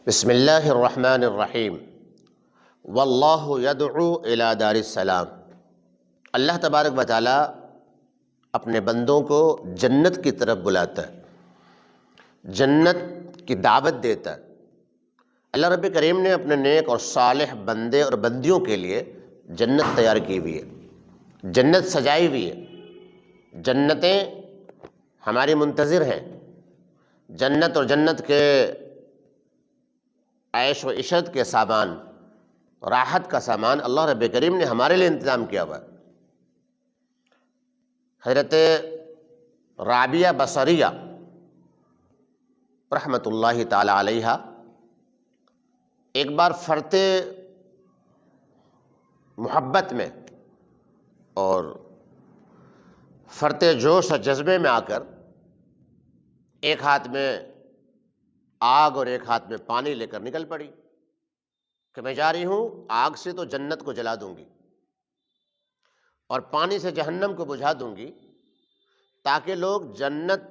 بسم اللہ الرحمن الرحیم واللہ یدعو الی دار السلام۔ اللہ تبارک و تعالی اپنے بندوں کو جنت کی طرف بلاتا ہے، جنت کی دعوت دیتا ہے۔ اللہ رب کریم نے اپنے نیک اور صالح بندے اور بندیوں کے لیے جنت تیار کی ہوئی ہے، جنت سجائی ہوئی ہے۔ جنتیں ہماری منتظر ہیں۔ جنت اور جنت کے عیش و عشرت کے سامان، راحت کا سامان اللہ رب کریم نے ہمارے لیے انتظام کیا ہوا ہے۔ حضرت رابعہ بصریہ رحمۃ اللہ تعالی علیہا ایک بار فرط محبت میں اور فرط جوش اور جذبے میں آ کر ایک ہاتھ میں آگ اور ایک ہاتھ میں پانی لے کر نکل پڑی کہ میں جا رہی ہوں، آگ سے تو جنت کو جلا دوں گی اور پانی سے جہنم کو بجھا دوں گی، تاکہ لوگ جنت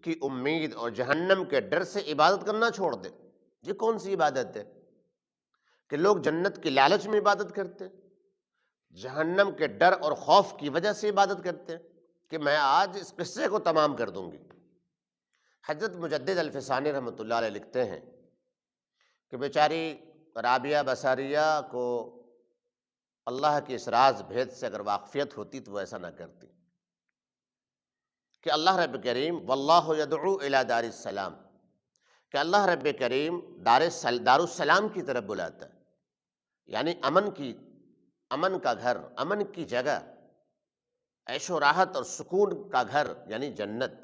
کی امید اور جہنم کے ڈر سے عبادت کرنا چھوڑ دیں۔ یہ کون سی عبادت ہے کہ لوگ جنت کی لالچ میں عبادت کرتے ہیں، جہنم کے ڈر اور خوف کی وجہ سے عبادت کرتے ہیں کہ میں آج اس قصے کو تمام کر دوں گی۔ حضرت مجدد الفسانی رحمۃ اللہ علیہ لکھتے ہیں کہ بیچاری رابعہ بصریہ کو اللہ کے اس راز بھید سے اگر واقفیت ہوتی تو وہ ایسا نہ کرتی کہ اللہ رب کریم واللہ یدعو الی دار السلام، کہ اللہ رب کریم دار السلام کی طرف بلاتا ہے، یعنی امن کا گھر، امن کی جگہ، عیش و راحت اور سکون کا گھر یعنی جنت،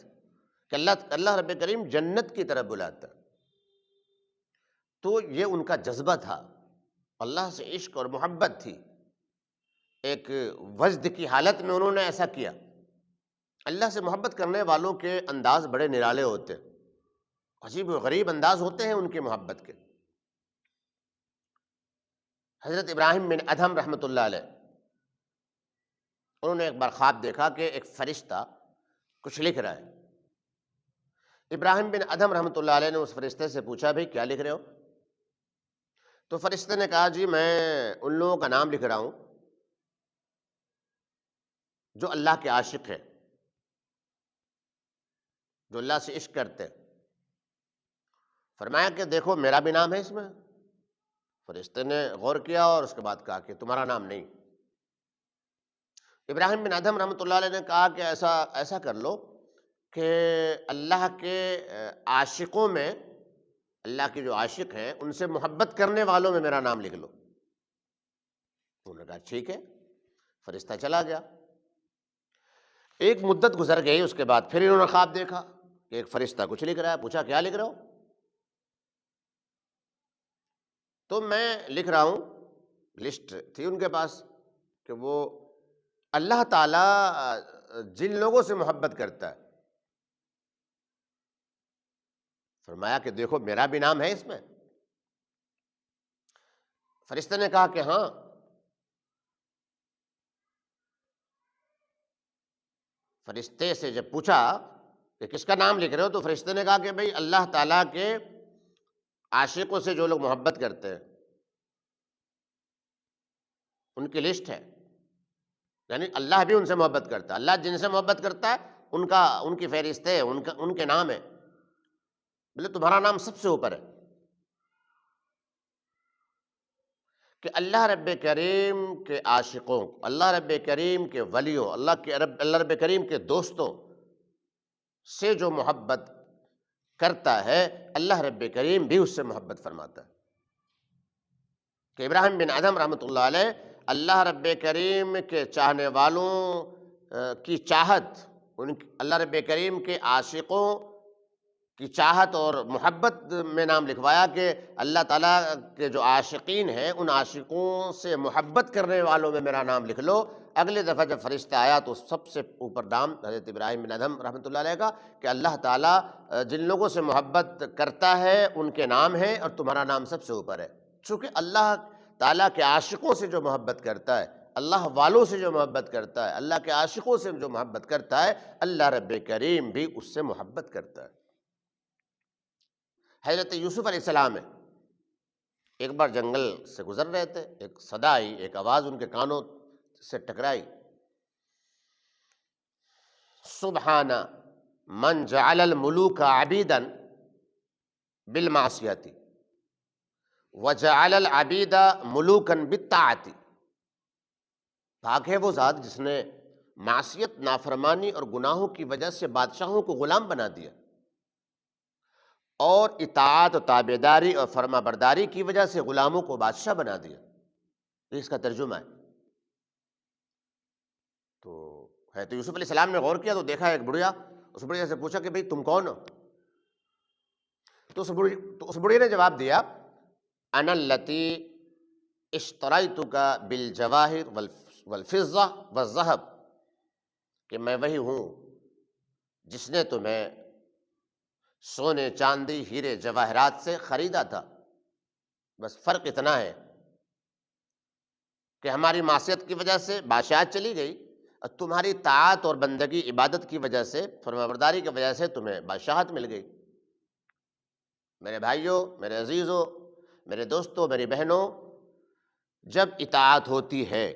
کہ اللہ رب کریم جنت کی طرف بلاتا ہے۔ تو یہ ان کا جذبہ تھا، اللہ سے عشق اور محبت تھی، ایک وجد کی حالت میں انہوں نے ایسا کیا۔ اللہ سے محبت کرنے والوں کے انداز بڑے نرالے ہوتے ہیں، عجیب و غریب انداز ہوتے ہیں ان کی محبت کے۔ حضرت ابراہیم بن ادھم رحمۃ اللہ علیہ، انہوں نے ایک بار خواب دیکھا کہ ایک فرشتہ کچھ لکھ رہا ہے۔ ابراہیم بن ادھم رحمۃ اللہ علیہ نے اس فرشتے سے پوچھا بھئی کیا لکھ رہے ہو؟ تو فرشتے نے کہا جی میں ان لوگوں کا نام لکھ رہا ہوں جو اللہ کے عاشق ہیں، جو اللہ سے عشق کرتے ہیں۔ فرمایا کہ دیکھو میرا بھی نام ہے اس میں۔ فرشتے نے غور کیا اور اس کے بعد کہا کہ تمہارا نام نہیں۔ ابراہیم بن ادھم رحمۃ اللہ علیہ نے کہا کہ ایسا کر لو کہ اللہ کے عاشقوں میں، اللہ کے جو عاشق ہیں ان سے محبت کرنے والوں میں میرا نام لکھ لو۔ انہوں نے کہا ٹھیک ہے۔ فرشتہ چلا گیا۔ ایک مدت گزر گئی، اس کے بعد پھر انہوں نے خواب دیکھا کہ ایک فرشتہ کچھ لکھ رہا ہے۔ پوچھا کیا لکھ رہے ہو؟ تو میں لکھ رہا ہوں، لسٹ تھی ان کے پاس کہ وہ اللہ تعالی جن لوگوں سے محبت کرتا ہے۔ فرمایا کہ دیکھو میرا بھی نام ہے اس میں۔ فرشتے نے کہا کہ ہاں۔ فرشتے سے جب پوچھا کہ کس کا نام لکھ رہے ہو تو فرشتے نے کہا کہ بھئی اللہ تعالیٰ کے عاشقوں سے جو لوگ محبت کرتے ہیں ان کی لسٹ ہے، یعنی اللہ بھی ان سے محبت کرتا ہے، اللہ جن سے محبت کرتا ہے ان کی فہرست ہے، ان کے نام ہے۔ بولے تمہارا نام سب سے اوپر ہے کہ اللہ رب کریم کے عاشقوں، اللہ رب کریم کے ولیوں، اللہ رب کریم کے دوستوں سے جو محبت کرتا ہے اللہ رب کریم بھی اس سے محبت فرماتا ہے۔ کہ ابراہیم بن ادھم رحمۃ اللہ علیہ اللہ رب کریم کے چاہنے والوں کی چاہت، اللہ رب کریم کے عاشقوں کی چاہت اور محبت میں نام لکھوایا کہ اللہ تعالیٰ کے جو عاشقین ہیں ان عاشقوں سے محبت کرنے والوں میں میرا نام لکھ لو۔ اگلے دفعہ جب فرشتہ آیا تو سب سے اوپر نام حضرت ابراہیم بن ادھم رحمۃ اللہ علیہ کا کہ اللہ تعالیٰ جن لوگوں سے محبت کرتا ہے ان کے نام ہیں اور تمہارا نام سب سے اوپر ہے۔ چونکہ اللہ تعالیٰ کے عاشقوں سے جو محبت کرتا ہے، اللہ والوں سے جو محبت کرتا ہے، اللہ کے عاشقوں سے جو محبت کرتا ہے، اللہ رب کریم بھی اس سے محبت کرتا ہے۔ حضرت یوسف علیہ السلام ہے، ایک بار جنگل سے گزر رہے تھے، ایک صدا آئی، ایک آواز ان کے کانوں سے ٹکرائی، سبحان من جعل الملوک عبیدا بالمعصیت وجعل العبید ملوکا بالطاعت، پاک ہے وہ ذات جس نے معصیت، نافرمانی اور گناہوں کی وجہ سے بادشاہوں کو غلام بنا دیا، اور اطاعت و تابعداری اور فرما برداری کی وجہ سے غلاموں کو بادشاہ بنا دیا۔ یہ اس کا ترجمہ ہے۔ تو حضرت یوسف علیہ السلام نے غور کیا تو دیکھا ایک بڑھیا، اس بڑھیا سے پوچھا کہ بھئی تم کون ہو؟ تو اس بڑھیا نے جواب دیا، انا التی اشتریتک بالجواہر والفضہ والذہب، کہ میں وہی ہوں جس نے تمہیں سونے، چاندی، ہیرے، جواہرات سے خریدا تھا، بس فرق اتنا ہے کہ ہماری معصیت کی وجہ سے بادشاہت چلی گئی، اور تمہاری طاعت اور بندگی، عبادت کی وجہ سے، فرمانبرداری کی وجہ سے تمہیں بادشاہت مل گئی۔ میرے بھائیوں، میرے عزیزوں، میرے دوستوں، میری بہنوں، جب اطاعت ہوتی ہے،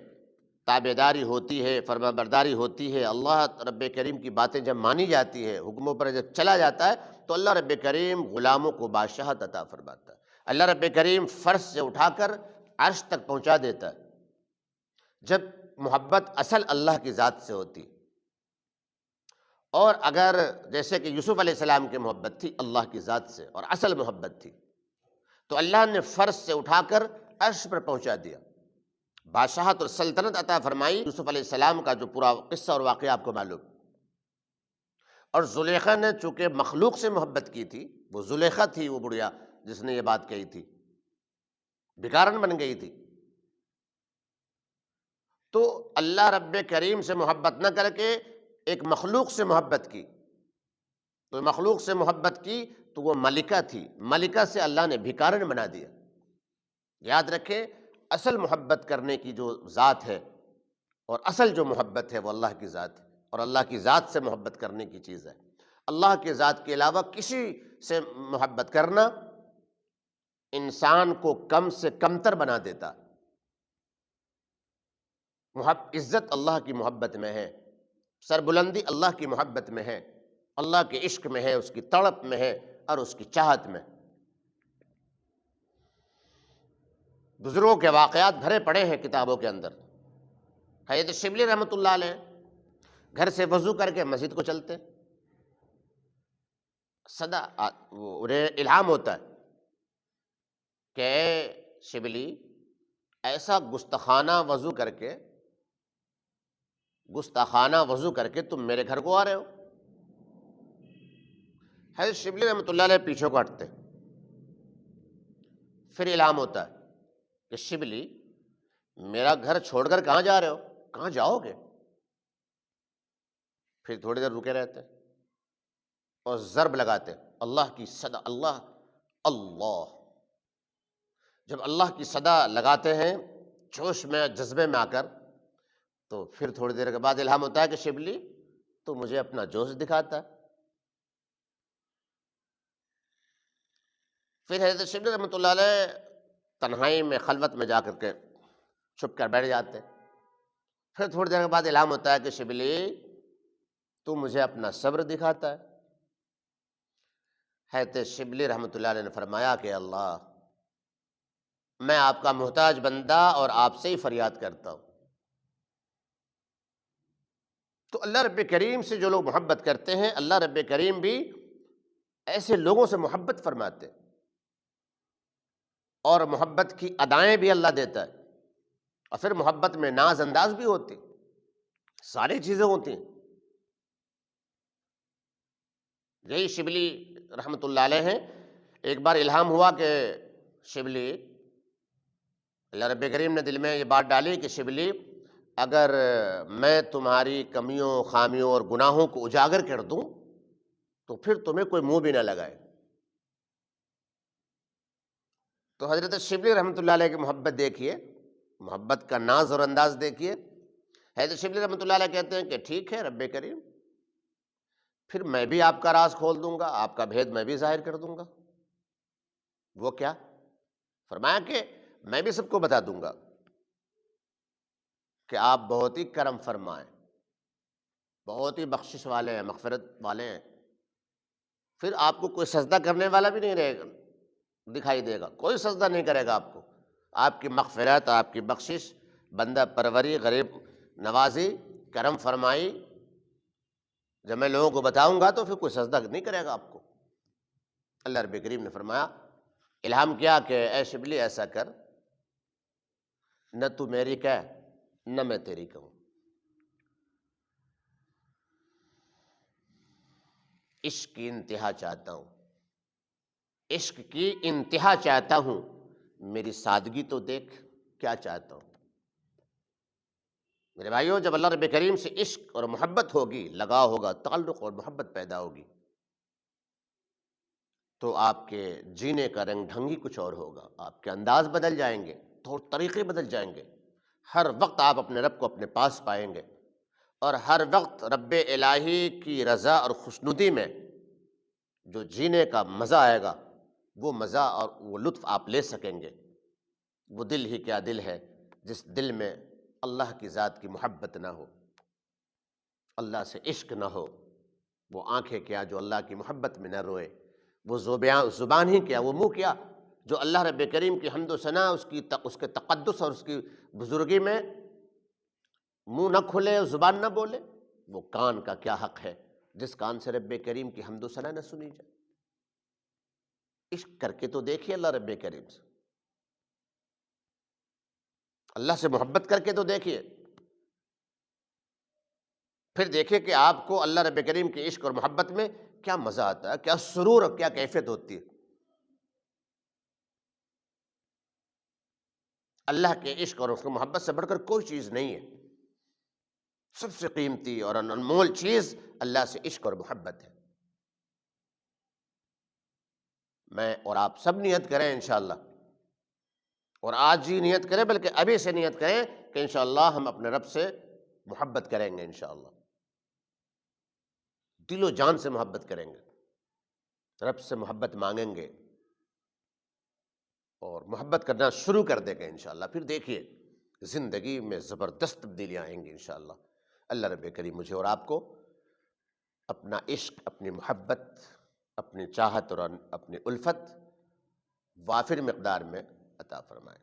تابعداری ہوتی ہے، فرما برداری ہوتی ہے، اللہ رب کریم کی باتیں جب مانی جاتی ہے، حکموں پر جب چلا جاتا ہے، تو اللہ رب کریم غلاموں کو بادشاہت عطا فرماتا ہے۔ اللہ رب کریم فرش سے اٹھا کر عرش تک پہنچا دیتا ہے۔ جب محبت اصل اللہ کی ذات سے ہوتی، اور اگر جیسے کہ یوسف علیہ السلام کی محبت تھی اللہ کی ذات سے اور اصل محبت تھی، تو اللہ نے فرش سے اٹھا کر عرش پر پہنچا دیا، بادشاہت اور سلطنت عطا فرمائی۔ یوسف علیہ السلام کا جو پورا قصہ اور واقعہ آپ کو معلوم، اور زلیخا نے چونکہ مخلوق سے محبت کی تھی، وہ زلیخا تھی وہ بڑھیا جس نے یہ بات کہی تھی، بھکارن بن گئی تھی، تو اللہ رب کریم سے محبت نہ کر کے ایک مخلوق سے محبت کی، تو مخلوق سے محبت کی تو وہ ملکہ تھی، ملکہ سے اللہ نے بھکارن بنا دیا۔ یاد رکھیں، اصل محبت کرنے کی جو ذات ہے اور اصل جو محبت ہے وہ اللہ کی ذات ہے، اور اللہ کی ذات سے محبت کرنے کی چیز ہے۔ اللہ کی ذات کے علاوہ کسی سے محبت کرنا انسان کو کم سے کمتر بنا دیتا۔ عزت اللہ کی محبت میں ہے، سربلندی اللہ کی محبت میں ہے، اللہ کے عشق میں ہے، اس کی تڑپ میں ہے اور اس کی چاہت میں۔ بزرگوں کے واقعات بھرے پڑے ہیں کتابوں کے اندر۔ حضرت شبلی رحمۃ اللہ علیہ گھر سے وضو کر کے مسجد کو چلتے، صدا انہیں الہام ہوتا ہے کہ اے شبلی، ایسا گستاخانہ وضو کر کے تم میرے گھر کو آ رہے ہو۔ حضرت شبلی رحمۃ اللہ علیہ پیچھے کو ہٹتے، پھر الہام ہوتا ہے کہ شبلی، میرا گھر چھوڑ کر کہاں جا رہے ہو؟ کہاں جاؤ گے؟ پھر تھوڑی دیر رکے رہتے اور ضرب لگاتے، اللہ کی صدا، اللہ اللہ۔ جب اللہ کی صدا لگاتے ہیں جوش میں، جذبے میں آ کر، تو پھر تھوڑی دیر کے بعد الہام ہوتا ہے کہ شبلی تو مجھے اپنا جوش دکھاتا ہے۔ پھر حضرت شبلی رحمۃ اللہ علیہ تنہائی میں، خلوت میں جا کر کے چھپ کر بیٹھ جاتے۔ پھر تھوڑی دیر کے بعد الہام ہوتا ہے کہ شبلی تو مجھے اپنا صبر دکھاتا ہے۔ حضرت شبلی رحمۃ اللہ علیہ نے فرمایا کہ اللہ، میں آپ کا محتاج بندہ اور آپ سے ہی فریاد کرتا ہوں۔ تو اللہ رب کریم سے جو لوگ محبت کرتے ہیں، اللہ رب کریم بھی ایسے لوگوں سے محبت فرماتے، اور محبت کی ادائیں بھی اللہ دیتا ہے، اور پھر محبت میں ناز انداز بھی ہوتی، ساری چیزیں ہوتی ہیں۔ یہی شبلی رحمۃ اللہ علیہ ہیں، ایک بار الہام ہوا کہ شبلی، اللہ رب کریم نے دل میں یہ بات ڈالی کہ شبلی، اگر میں تمہاری کمیوں، خامیوں اور گناہوں کو اجاگر کر دوں تو پھر تمہیں کوئی منہ بھی نہ لگائے۔ تو حضرت شبلی رحمۃ اللہ علیہ کی محبت دیکھیے، محبت کا ناز اور انداز دیکھیے۔ حضرت شبلی رحمۃ اللہ علیہ کہتے ہیں کہ ٹھیک ہے رب کریم، پھر میں بھی آپ کا راز کھول دوں گا، آپ کا بھید میں بھی ظاہر کر دوں گا۔ وہ کیا؟ فرمایا کہ میں بھی سب کو بتا دوں گا کہ آپ بہت ہی کرم فرمائیں، بہت ہی بخشش والے ہیں، مغفرت والے ہیں، پھر آپ کو کوئی سجدہ کرنے والا بھی نہیں رہے گا، دکھائی دے گا، کوئی سجدہ نہیں کرے گا آپ کو۔ آپ کی مغفرت، آپ کی بخشش، بندہ پروری، غریب نوازی، کرم فرمائی جب میں لوگوں کو بتاؤں گا تو پھر کوئی سجدہ نہیں کرے گا آپ کو۔ اللہ رب کریم نے فرمایا، الہام کیا کہ اے شبلی ایسا کر، نہ تو میری کہہ نہ میں تیری کہوں، عشق کی انتہا چاہتا ہوں، عشق کی انتہا چاہتا ہوں، میری سادگی تو دیکھ کیا چاہتا ہوں۔ میرے بھائیوں، جب اللہ رب کریم سے عشق اور محبت ہوگی، لگاؤ ہوگا، تعلق اور محبت پیدا ہوگی، تو آپ کے جینے کا رنگ ڈھنگ ہی کچھ اور ہوگا، آپ کے انداز بدل جائیں گے، طور طریقے بدل جائیں گے، ہر وقت آپ اپنے رب کو اپنے پاس پائیں گے، اور ہر وقت رب الہی کی رضا اور خوشنودی میں جو جینے کا مزہ آئے گا، وہ مزہ اور وہ لطف آپ لے سکیں گے۔ وہ دل ہی کیا دل ہے جس دل میں اللہ کی ذات کی محبت نہ ہو، اللہ سے عشق نہ ہو، وہ آنکھیں کیا جو اللہ کی محبت میں نہ روئے، وہ زبان ہی کیا، وہ منہ کیا جو اللہ رب کریم کی حمد و ثنا، اس کے تقدس اور اس کی بزرگی میں منہ نہ کھلے اور زبان نہ بولے، وہ کان کا کیا حق ہے جس کان سے رب کریم کی حمد و ثنا نہ سنی جائے۔ عشق کر کے تو دیکھیے اللہ رب کریم سے، اللہ سے محبت کر کے تو دیکھیے، پھر دیکھیں کہ آپ کو اللہ رب کریم کے عشق اور محبت میں کیا مزہ آتا ہے، کیا سرور اور کیا کیفیت ہوتی ہے۔ اللہ کے عشق اور اس کی محبت سے بڑھ کر کوئی چیز نہیں ہے، سب سے قیمتی اور انمول چیز اللہ سے عشق اور محبت ہے۔ میں اور آپ سب نیت کریں انشاءاللہ، اور آج ہی نیت کریں، بلکہ ابھی سے نیت کریں کہ انشاءاللہ ہم اپنے رب سے محبت کریں گے، انشاءاللہ دل و جان سے محبت کریں گے، رب سے محبت مانگیں گے اور محبت کرنا شروع کر دیں گے انشاءاللہ، پھر دیکھیے زندگی میں زبردست تبدیلیاں آئیں گی انشاءاللہ۔ اللہ رب کریم مجھے اور آپ کو اپنا عشق، اپنی محبت، اپنی چاہت اور اپنی الفت وافر مقدار میں عطا فرمائے۔